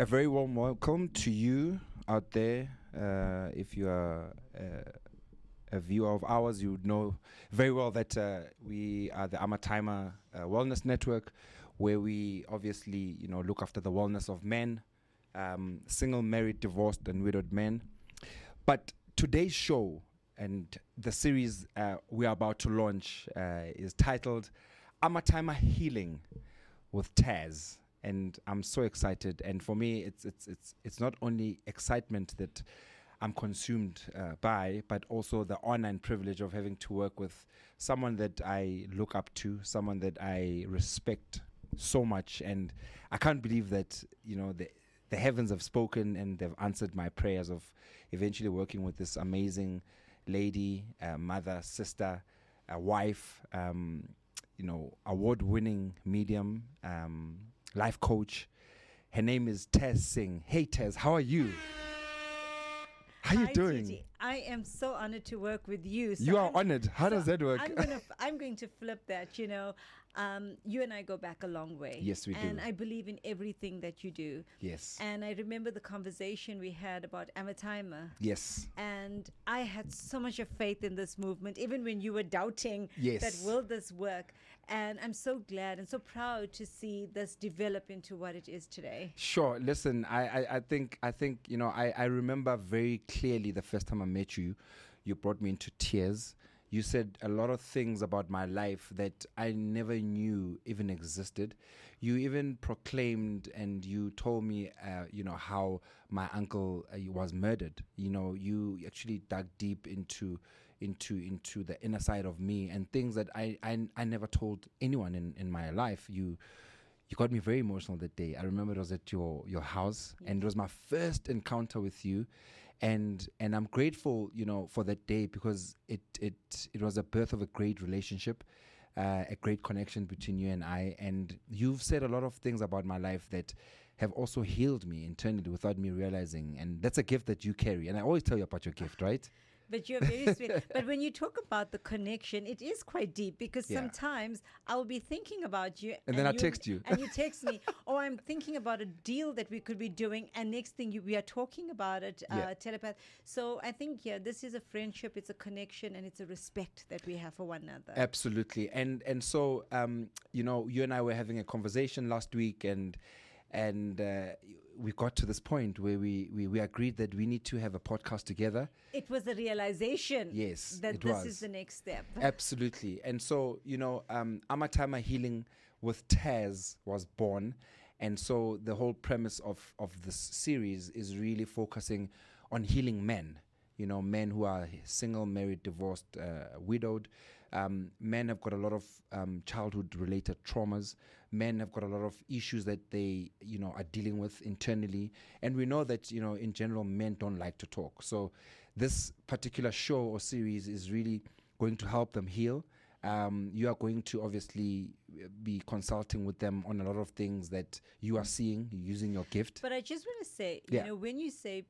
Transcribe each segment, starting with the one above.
A very warm welcome to you out there. If you are a viewer of ours, you would know very well that we are the Amatyma Wellness Network, where we obviously, look after the wellness of men, single, married, divorced, and widowed men. But today's show and the series we are about to launch is titled Amatyma Healing with Taz. And I'm so excited. And for me, it's not only excitement that I'm consumed by, but also the honor and privilege of having to work with someone that I look up to, someone that I respect so much. And I can't believe that, the heavens have spoken and they've answered my prayers of eventually working with this amazing lady, mother, sister, wife, award-winning medium, life coach. Her name is Taz Singh. Hey Taz, how are you? How are you doing? Gigi. I am so honored to work with you. So you are honored. How does that work? I'm going to flip that. You and I go back a long way. Yes, we do. And I believe in everything that you do. Yes. And I remember the conversation we had about Amatyma. Yes. And I had so much of faith in this movement, even when you were doubting Yes. that will this work. And I'm so glad and so proud to see this develop into what it is today. Sure. Listen, I think I remember very clearly the first time I met you. You brought me into tears. You said a lot of things about my life that I never knew even existed. You even proclaimed and you told me, how my uncle was murdered. You actually dug deep into the inner side of me and things that I never told anyone in my life. You got me very emotional that day. I remember it was at your house, yes. And it was my first encounter with you, and I'm grateful, for that day because it was a birth of a great relationship, a great connection between you and I. And you've said a lot of things about my life that have also healed me internally without me realizing, and that's a gift that you carry. And I always tell you about your gift, right? But you're very sweet. But when you talk about the connection, it is quite deep because sometimes I'll be thinking about you. And then I text you. And you text me. Or I'm thinking about a deal that we could be doing. And next thing we are talking about it, telepath. So I think, this is a friendship. It's a connection. And it's a respect that we have for one another. Absolutely. And so, you and I were having a conversation last week and we got to this point where we agreed that we need to have a podcast together. It was a realization. Yes, that this is the next step. Absolutely. And so, Amatyma Healing with Taz was born. And so the whole premise of this series is really focusing on healing men. Men who are single, married, divorced, widowed. Men have got a lot of childhood-related traumas. Men have got a lot of issues that they, are dealing with internally. And we know that, in general, men don't like to talk. So this particular show or series is really going to help them heal. You are going to obviously be consulting with them on a lot of things that you are seeing using your gift. But I just want to say, when you say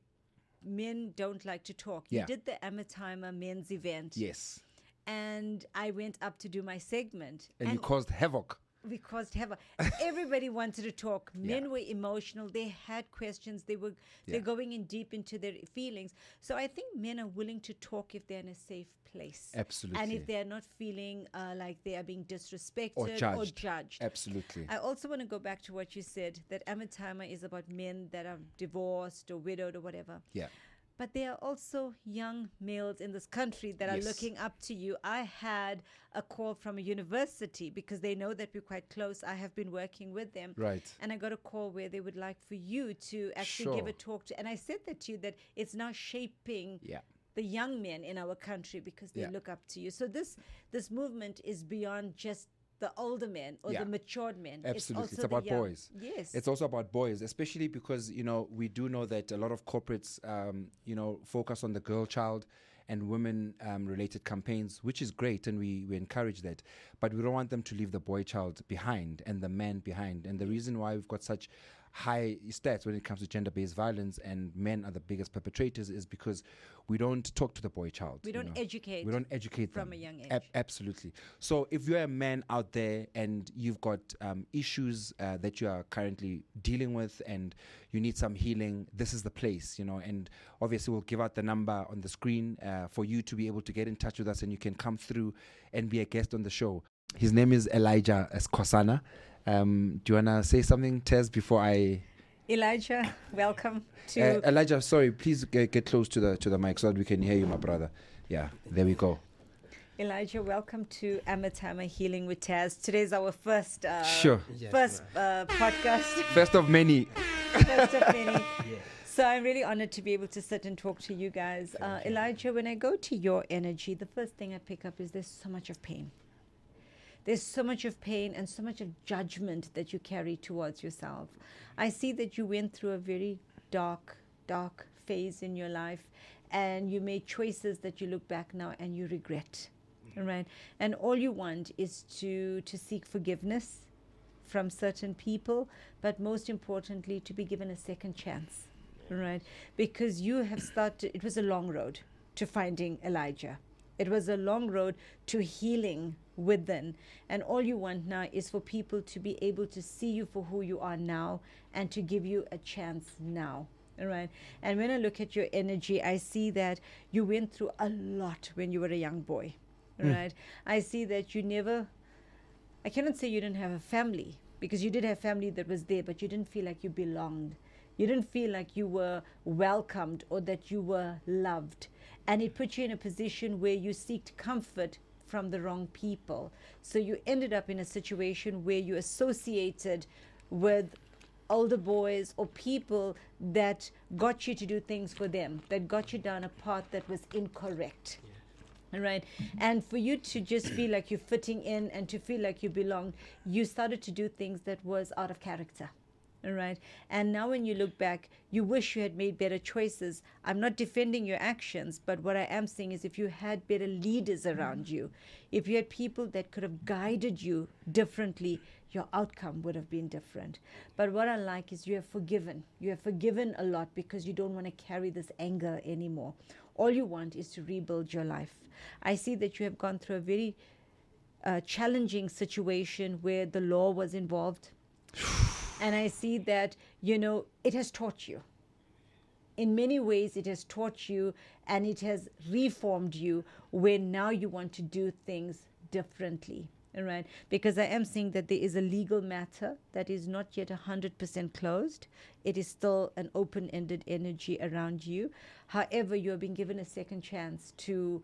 men don't like to talk. Yeah. You did the Amatyma men's event. Yes. And I went up to do my segment. And you caused havoc. We caused havoc. Everybody wanted to talk. Men were emotional. They had questions. They're going in deep into their feelings. So I think men are willing to talk if they're in a safe place. Absolutely. And if they're not feeling like they are being disrespected or judged. Or Absolutely. I also want to go back to what you said, that Amatyma is about men that are divorced or widowed or whatever. Yeah. But there are also young males in this country that are looking up to you. I had a call from a university because they know that we're quite close. I have been working with them. Right. And I got a call where they would like for you to actually give a talk to. And I said that to you, that it's now shaping the young men in our country because they look up to you. So this movement is beyond just the older men or the matured men. Absolutely. It's about boys. Yes. It's also about boys, especially because, we do know that a lot of corporates, focus on the girl child and women related campaigns, which is great. And we encourage that. But we don't want them to leave the boy child behind and the man behind. And the reason why we've got such high stats when it comes to gender-based violence, and men are the biggest perpetrators, is because we don't talk to the boy child. We don't educate. We don't educate from them. A young age. Absolutely. So if you're a man out there and you've got issues that you are currently dealing with and you need some healing, this is the place, and obviously we'll give out the number on the screen for you to be able to get in touch with us, and you can come through and be a guest on the show. His name is Elijah SKOSANA. Do you want to say something, Taz, before I... Elijah, welcome to... Elijah, sorry, please get close to the mic so that we can hear you, my brother. Yeah, there we go. Elijah, welcome to Amatyma Healing with Taz. Today's our first podcast. First of many. First of many. Yeah. So I'm really honored to be able to sit and talk to you guys. Elijah, when I go to your energy, the first thing I pick up is there's so much of pain. There's so much of pain and so much of judgment that you carry towards yourself. I see that you went through a very dark phase in your life, and you made choices that you look back now and you regret, right? And all you want is to seek forgiveness from certain people, but most importantly, to be given a second chance, right? Because you have started, it was a long road to finding Elijah. It was a long road to healing within. And all you want now is for people to be able to see you for who you are now and to give you a chance now. All right. And when I look at your energy, I see that you went through a lot when you were a young boy. All right. I see that I cannot say you didn't have a family, because you did have family that was there, but you didn't feel like you belonged. You didn't feel like you were welcomed or that you were loved. And it put you in a position where you seeked comfort from the wrong people. So you ended up in a situation where you associated with older boys or people that got you to do things for them, that got you down a path that was incorrect. Yeah. Right? And for you to just feel like you're fitting in and to feel like you belonged, you started to do things that was out of character. All right. And now when you look back, you wish you had made better choices. I'm not defending your actions, but what I am saying is if you had better leaders around you, if you had people that could have guided you differently, your outcome would have been different. But what I like is you have forgiven. You have forgiven a lot because you don't want to carry this anger anymore. All you want is to rebuild your life. I see that you have gone through a very challenging situation where the law was involved. And I see that, it has taught you. In many ways, it has taught you and it has reformed you, where now you want to do things differently. All right? Because I am seeing that there is a legal matter that is not yet 100% closed. It is still an open-ended energy around you. However, you are being given a second chance to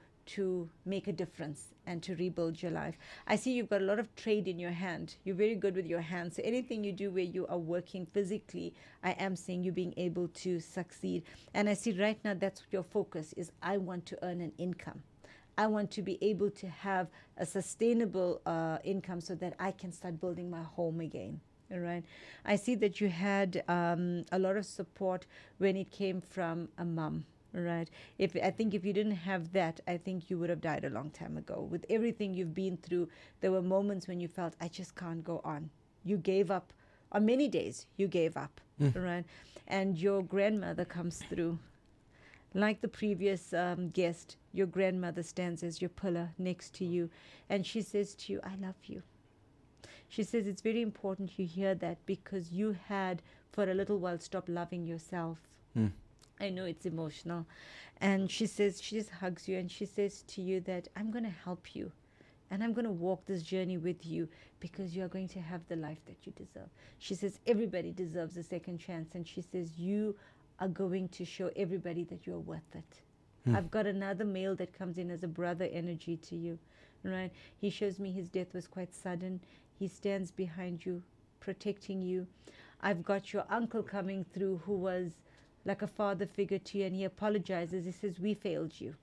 make a difference and to rebuild your life. I see you've got a lot of trade in your hand. You're very good with your hands. So anything you do where you are working physically, I am seeing you being able to succeed. And I see right now that's your focus is, I want to earn an income. I want to be able to have a sustainable income so that I can start building my home again. All right. I see that you had a lot of support when it came from a mom. Right. I think if you didn't have that, I think you would have died a long time ago. With everything you've been through, there were moments when you felt, I just can't go on. You gave up. On many days, you gave up. Right. And your grandmother comes through. Like the previous guest, your grandmother stands as your pillar next to you. And she says to you, I love you. She says it's very important you hear that, because you had, for a little while, stopped loving yourself. I know it's emotional. And she says, she just hugs you and she says to you that I'm going to help you and I'm going to walk this journey with you, because you are going to have the life that you deserve. She says, everybody deserves a second chance. And she says, you are going to show everybody that you are worth it. I've got another male that comes in as a brother energy to you, right? He shows me his death was quite sudden. He stands behind you, protecting you. I've got your uncle coming through who was like a father figure to you, and he apologizes. He says, we failed you.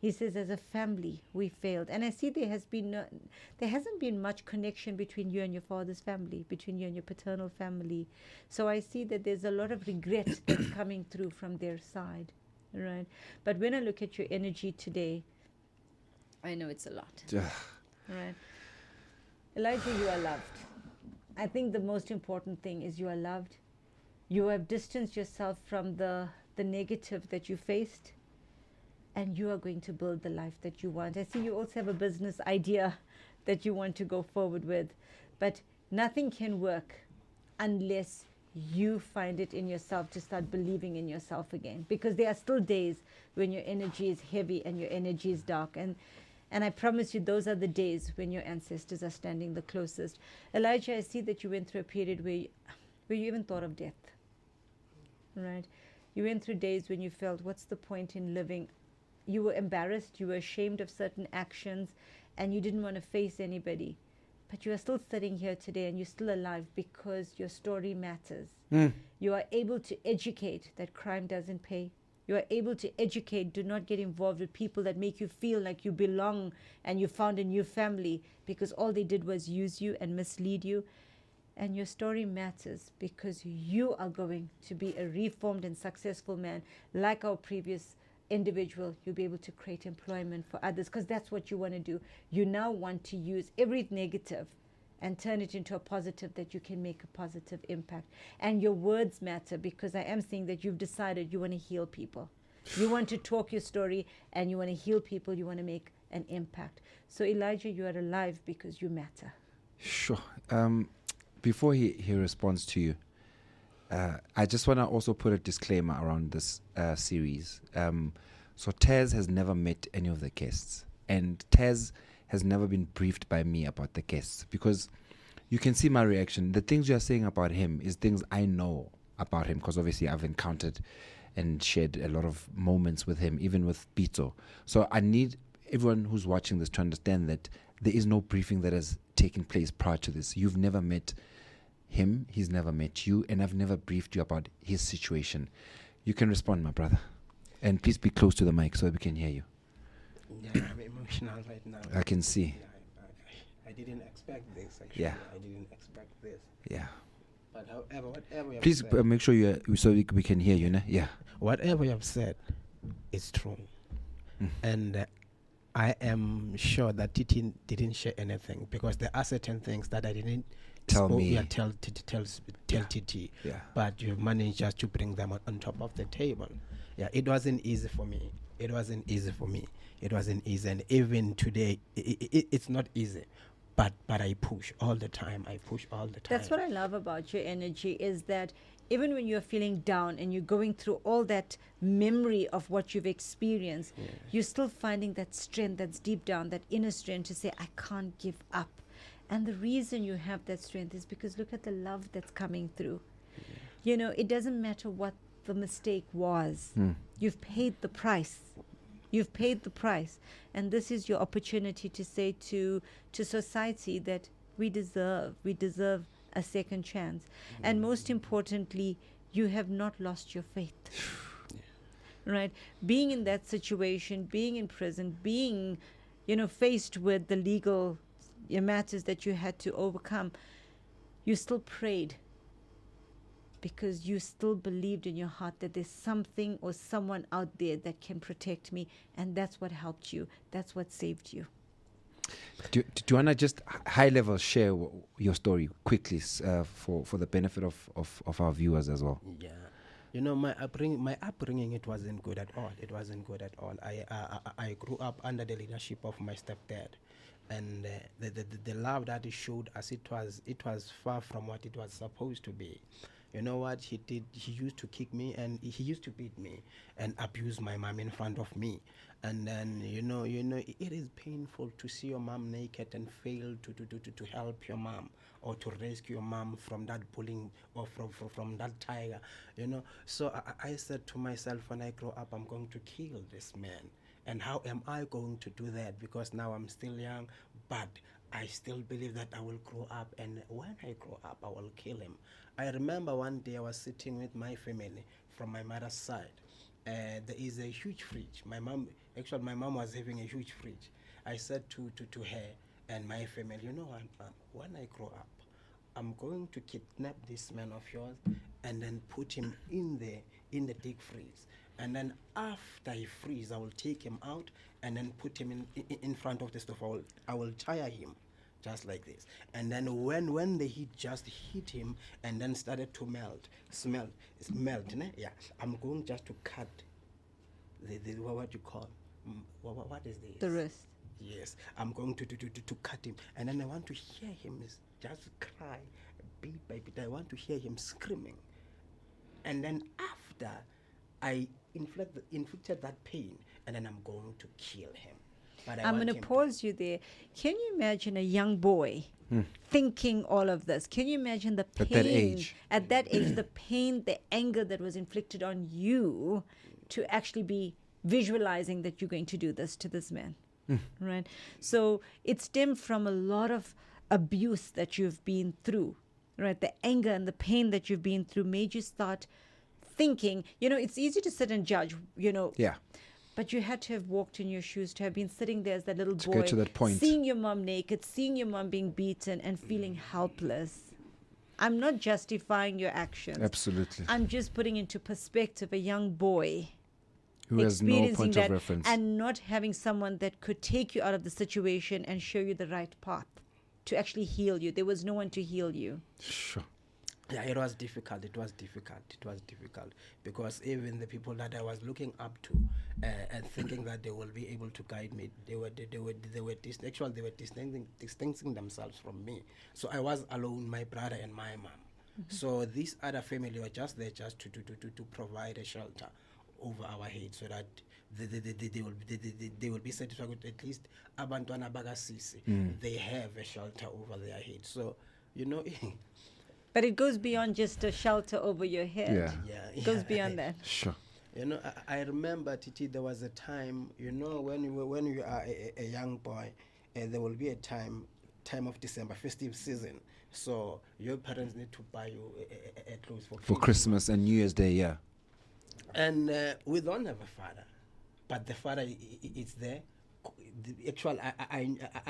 He says, as a family, we failed. And I see there hasn't been much connection between you and your father's family, between you and your paternal family. So I see that there's a lot of regret that's coming through from their side, right? But when I look at your energy today, I know it's a lot, right? Elijah, you are loved. I think the most important thing is you are loved, You have distanced yourself from the negative that you faced, and you are going to build the life that you want. I see you also have a business idea that you want to go forward with, but nothing can work unless you find it in yourself to start believing in yourself again, because there are still days when your energy is heavy and your energy is dark, and I promise you those are the days when your ancestors are standing the closest. Elijah, I see that you went through a period where you even thought of death, right? You went through days when you felt, what's the point in living? You were embarrassed, you were ashamed of certain actions, and you didn't want to face anybody. But you are still sitting here today and you're still alive because your story matters. You are able to educate that crime doesn't pay. You are able to educate, do not get involved with people that make you feel like you belong and you found a new family, because all they did was use you and mislead you. And your story matters because you are going to be a reformed and successful man. Like our previous individual, you'll be able to create employment for others, because that's what you want to do. You now want to use every negative and turn it into a positive, that you can make a positive impact. And your words matter, because I am seeing that you've decided you want to heal people. You want to talk your story and you want to heal people. You want to make an impact. So Elijah, you are alive because you matter. Sure. Before he responds to you, I just want to also put a disclaimer around this series. So Taz has never met any of the guests, and Taz has never been briefed by me about the guests, because you can see my reaction. The things you are saying about him is things I know about him, because obviously I've encountered and shared a lot of moments with him, even with Pito. So I need everyone who's watching this to understand that there is no briefing that has taken place prior to this. You've never met him, he's never met you, and I've never briefed you about his situation. You can respond, my brother, and please be close to the mic so that we can hear you. Yeah, I'm emotional right now. I can see. Yeah, I didn't expect this, actually. Yeah. I didn't expect this. Yeah. But however, whatever you have Please said, make sure so we can hear you. Yeah. whatever you have said is true. And I am sure that Titi didn't share anything, because there are certain things that I didn't Tell me. Yeah, tell Titi. Yeah. But you managed just to bring them on top of the table. Yeah, it wasn't easy for me. It wasn't easy. And even today, it's not easy. But I push all the time. That's what I love about your energy, is that even when you're feeling down and you're going through all that memory of what you've experienced, you're still finding that strength that's deep down, that inner strength to say, I can't give up. And the reason you have that strength is because look at the love that's coming through. You know, it doesn't matter what the mistake was. You've paid the price. And this is your opportunity to say to society that we deserve a second chance. And most importantly, you have not lost your faith. Right? Being in that situation, being in prison, being, faced with the legal matters that you had to overcome, you still prayed, because you still believed in your heart that there's something or someone out there that can protect me, and that's what helped you. That's what saved you. Do you want to just high level share your story quickly for the benefit of our viewers as well? Yeah. My upbringing, it wasn't good at all. I grew up under the leadership of my stepdad. And the love that he showed us, it was far from what it was supposed to be. You know what he did? He used to kick me, and he used to beat me and abuse my mom in front of me. And then it is painful to see your mom naked and fail to help your mom or to rescue your mom from that bullying or from that tiger. So I said to myself, when I grow up, I'm going to kill this man. And how am I going to do that? Because now I'm still young, but I still believe that I will grow up, and when I grow up, I will kill him. I remember one day I was sitting with my family from my mother's side. There is a huge fridge. My mom was having a huge fridge. I said to her and my family, when I grow up, I'm going to kidnap this man of yours and then put him in the deep freeze. And then after he freezes, I will take him out and then put him in front of the stove. I will tire him. just like this. And then when the heat just hit him and then started to smelt, ne? Yeah, I'm going just to cut the what you call, what is this? The wrist. Yes, I'm going to cut him, and then I want to hear him just cry, bit by bit. I want to hear him screaming, and then after I inflicted that pain, and then I'm going to kill him. But I'm going to pause you there. Can you imagine a young boy thinking all of this? Can you imagine the pain at that age, the pain, the anger that was inflicted on you to actually be visualizing that you're going to do this to this man? Right? So it stemmed from a lot of abuse that you've been through, right? The anger and the pain that you've been through made you start thinking, it's easy to sit and judge, Yeah. But you had to have walked in your shoes, to have been sitting there as that little To boy, get to that point. seeing your mom naked, seeing your mom being beaten and feeling helpless. I'm not justifying your actions. Absolutely. I'm just putting into perspective a young boy who has no point of reference, and not having someone that could take you out of the situation and show you the right path to actually heal you. There was no one to heal you. Sure. Yeah, it was difficult. Because even the people that I was looking up to and thinking that they will be able to guide me, they were distancing themselves from me. So I was alone, my brother and my mom. So this other family were just there just to provide a shelter over our head, so that they will be satisfied with at least abantwana bagasisi. They have a shelter over their head. So but it goes beyond just a shelter over your head. It goes beyond that. Sure. I remember, Titi, there was a time, when you are a young boy, there will be a time of December, festive season. So your parents need to buy you a clothes for Christmas and New Year's Day, yeah. And we don't have a father, but the father is there.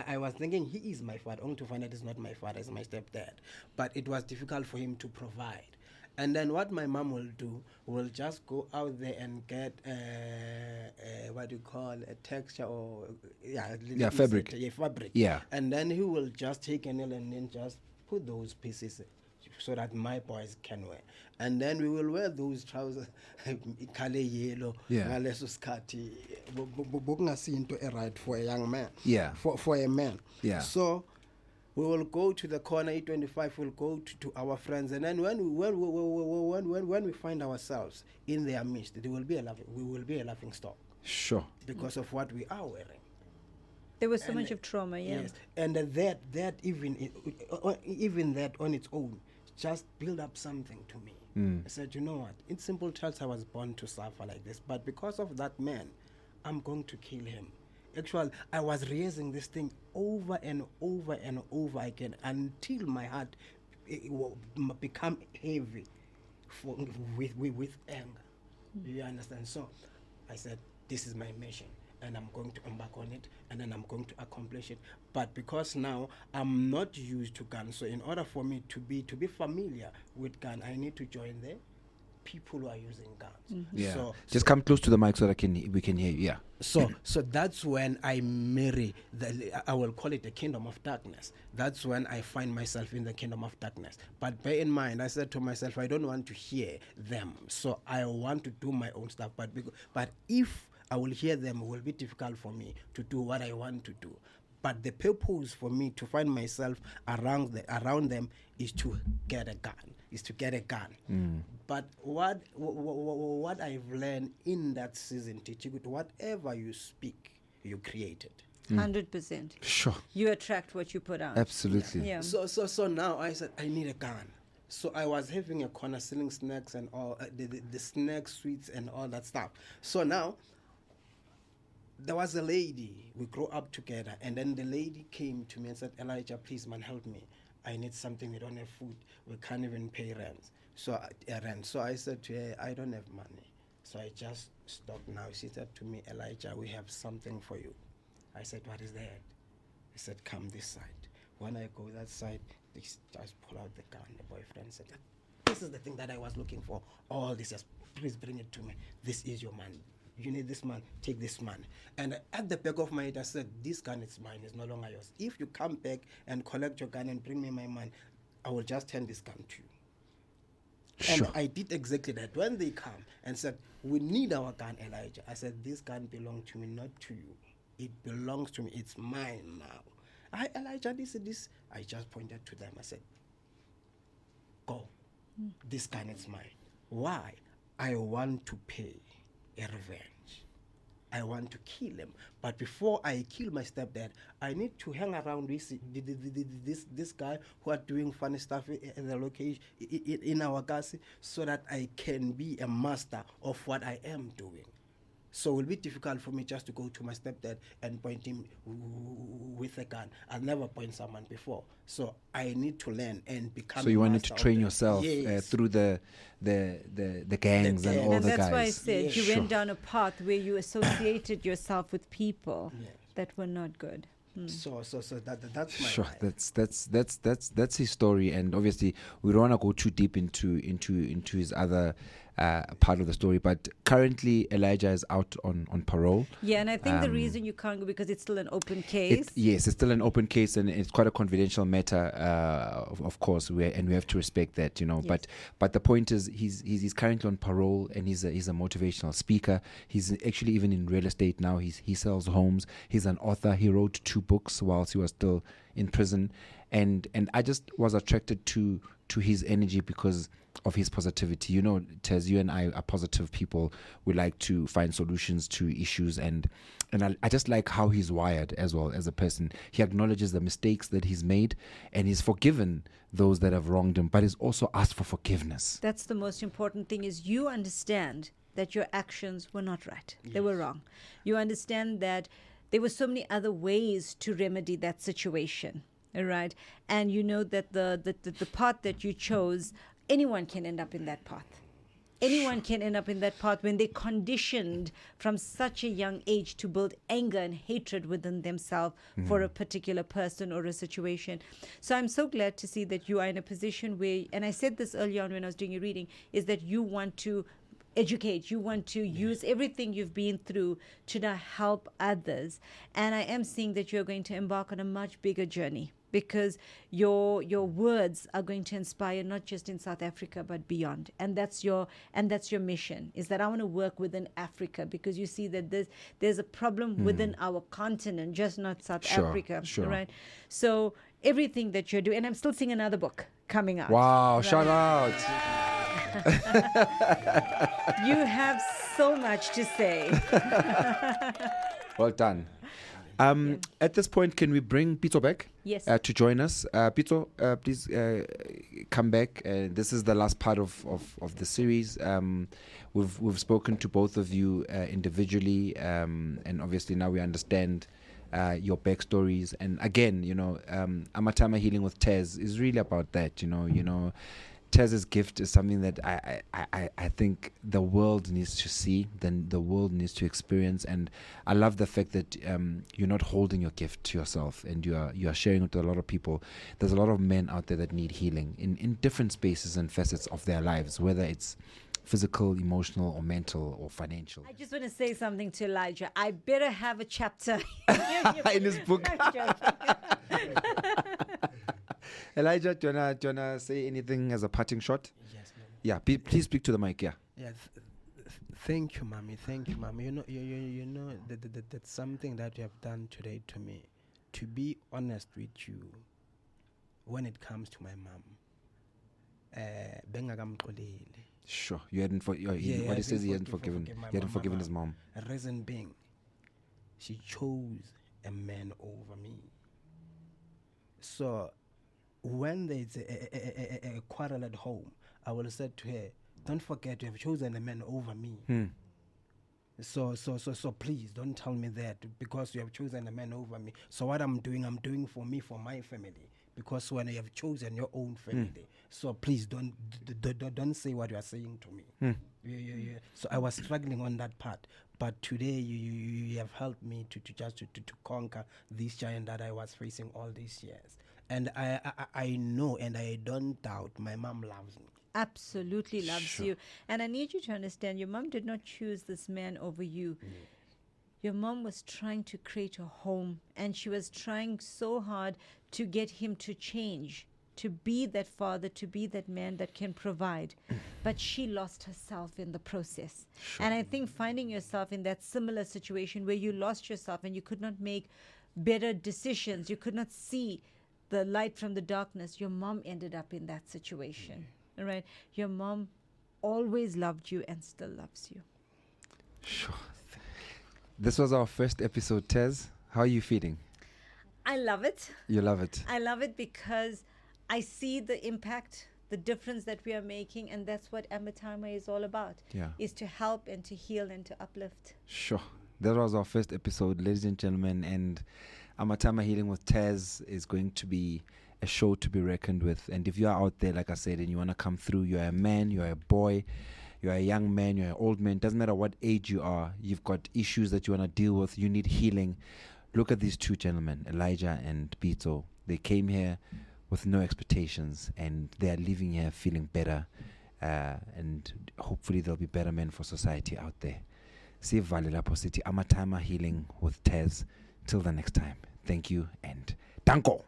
I was thinking he is my father, only to find out it's not my father, it's my stepdad. But it was difficult for him to provide. And then what my mom will do, will just go out there and get what you call a texture or fabric. Fabric. Yeah. And then he will just take a nail and then just put those pieces so that my boys can wear. And then we will wear those trousers, color yellow, right for a young man. Yeah. For a man. Yeah. So we will go to the corner, E25, we'll go to our friends, and then when we find ourselves in their midst, we will be a laughing stock. Sure. Because of what we are wearing. There was so much of trauma, yeah. Yes, and that even that on its own just build up something to me. I said, you know what? In simple terms, I was born to suffer like this, but because of that man, I'm going to kill him. Actually, I was raising this thing over and over and over again until my heart become heavy with anger. You understand? So I said, this is my mission, and I'm going to embark on it, and then I'm going to accomplish it. But because now I'm not used to guns, so in order for me to be familiar with gun, I need to join the people who are using guns. Yeah. So just come close to the mic so that we can hear you. Yeah. So that's when I marry I will call it the kingdom of darkness. That's when I find myself in the kingdom of darkness. But bear in mind, I said to myself, I don't want to hear them. So I want to do my own stuff. But if I will hear them, it will be difficult for me to do what I want to do. But the purpose for me to find myself around them is to get a gun. But what I've learned in that season, teaching, whatever you speak, you create it. 100%. Sure. You attract what you put out. Absolutely. Yeah. So now I said I need a gun. So I was having a corner selling snacks and all the snack sweets and all that stuff. So now there was a lady, we grew up together, and then the lady came to me and said, Elijah, please man, help me. I need something, we don't have food, we can't even pay rent. So I said to her, I don't have money. So I just stopped now. She said to me, Elijah, we have something for you. I said, what is that? He said, come this side. When I go that side, they just pull out the gun. The boyfriend said, this is the thing that I was looking for. All this, just please bring it to me. This is your man. you need this man, take this man. And at the back of my head, I said, this gun is mine, it's no longer yours. If you come back and collect your gun and bring me my man, I will just hand this gun to you. Sure. And I did exactly that. When they come and said, we need our gun, Elijah, I said, this gun belongs to me, not to you. It belongs to me. It's mine now. Elijah, this. I just pointed to them. I said, go. This gun is mine. Why? I want to pay a revenge. I want to kill him. But before I kill my stepdad, I need to hang around with this guy who are doing funny stuff in the location, in our gas, so that I can be a master of what I am doing. So it will be difficult for me just to go to my stepdad and point him with a gun. I've never pointed someone before. So I need to learn and become. So you wanted to train yourself through the gangs and all the guys. And that's why I said you went down a path where you associated yourself with people that were not good. So that's my sure. That's his story, and obviously we don't want to go too deep into his other part of the story. But currently Elijah is out on parole. Yeah, and I think the reason you can't go because it's still an open case. Yes, it's still an open case, and it's quite a confidential matter, of course. We have to respect that, Yes. But the point is, he's currently on parole, and he's a motivational speaker. He's actually even in real estate now. He sells homes. He's an author. He wrote 2 books whilst he was still in prison, and I just was attracted to his energy because of his positivity. Taz, you and I are positive people. We like to find solutions to issues, and I just like how he's wired as well as a person. He acknowledges the mistakes that he's made, and he's forgiven those that have wronged him, but he's also asked for forgiveness. That's the most important thing, is you understand that your actions were not right. Yes. They were wrong. You understand that there were so many other ways to remedy that situation. All right. And you know that the path that you chose, anyone can end up in that path. Anyone can end up in that path when they're conditioned from such a young age to build anger and hatred within themselves for a particular person or a situation. So I'm so glad to see that you are in a position where, and I said this earlier on when I was doing your reading, is that you want to educate, you want to use everything you've been through to now help others. And I am seeing that you're going to embark on a much bigger journey, because your words are going to inspire not just in South Africa but beyond, and that's your mission, is that I want to work within Africa, because you see that there's a problem within our continent, just not South Africa, right? So everything that you're doing, and I'm still seeing another book coming out. Wow, right? Shout out. You have so much to say. Well done. At this point, can we bring Pito back? Yes. To join us. Pito, please come back. This is the last part of the series. We've spoken to both of you individually, and obviously now we understand your backstories. And again, Amatyma Healing with Taz is really about that. Taz's gift is something that I think the world needs to see, then the world needs to experience. And I love the fact that you're not holding your gift to yourself, and you are sharing it with a lot of people. There's a lot of men out there that need healing in different spaces and facets of their lives, whether it's physical, emotional, or mental, or financial. I just want to say something to Elijah. I better have a chapter in his book. Elijah, do you wanna say anything as a parting shot? Yes, ma'am. Yeah, please speak to the mic. Yeah. Yeah. Thank you, mommy. Thank you, mommy. You know that's something that you have done today to me. To be honest with you, when it comes to my mom, sure, you hadn't what he says, he hadn't forgiven. He hadn't forgiven his mom. Reason being, she chose a man over me. So when there's a quarrel at home, I will say to her, don't forget you have chosen a man over me. So please don't tell me that, because you have chosen a man over me. So what I'm doing for me, for my family, because when you have chosen your own family, so please don't say what you are saying to me. Yeah. So I was struggling on that part, but today you have helped me to conquer this giant that I was facing all these years. And I know, and I don't doubt, my mom loves me. absolutely loves you. And I need you to understand, your mom did not choose this man over you. Your mom was trying to create a home, and she was trying so hard to get him to change, to be that father, to be that man that can provide. But she lost herself in the process. And I think finding yourself in that similar situation where you lost yourself and you could not make better decisions, you could not see the light from the darkness, your mom ended up in that situation. All right? Your mom always loved you and still loves you. Sure. This was our first episode, Taz. How are you feeling? I love it. You love it? I love it because I see the impact, the difference that we are making, and that's what Amatyma is all about. Is to help and to heal and to uplift. Sure. That was our first episode, ladies and gentlemen, and Amatyma Healing with Taz is going to be a show to be reckoned with. And if you are out there, like I said, and you want to come through, you're a man, you're a boy, you're a young man, you're an old man, doesn't matter what age you are, you've got issues that you want to deal with, you need healing. Look at these two gentlemen, Elijah and Bito. They came here with no expectations, and they are leaving here feeling better, and hopefully they'll be better men for society out there. See Valelapo City, Amatyma Healing with Taz. Till the next time, thank you and danko.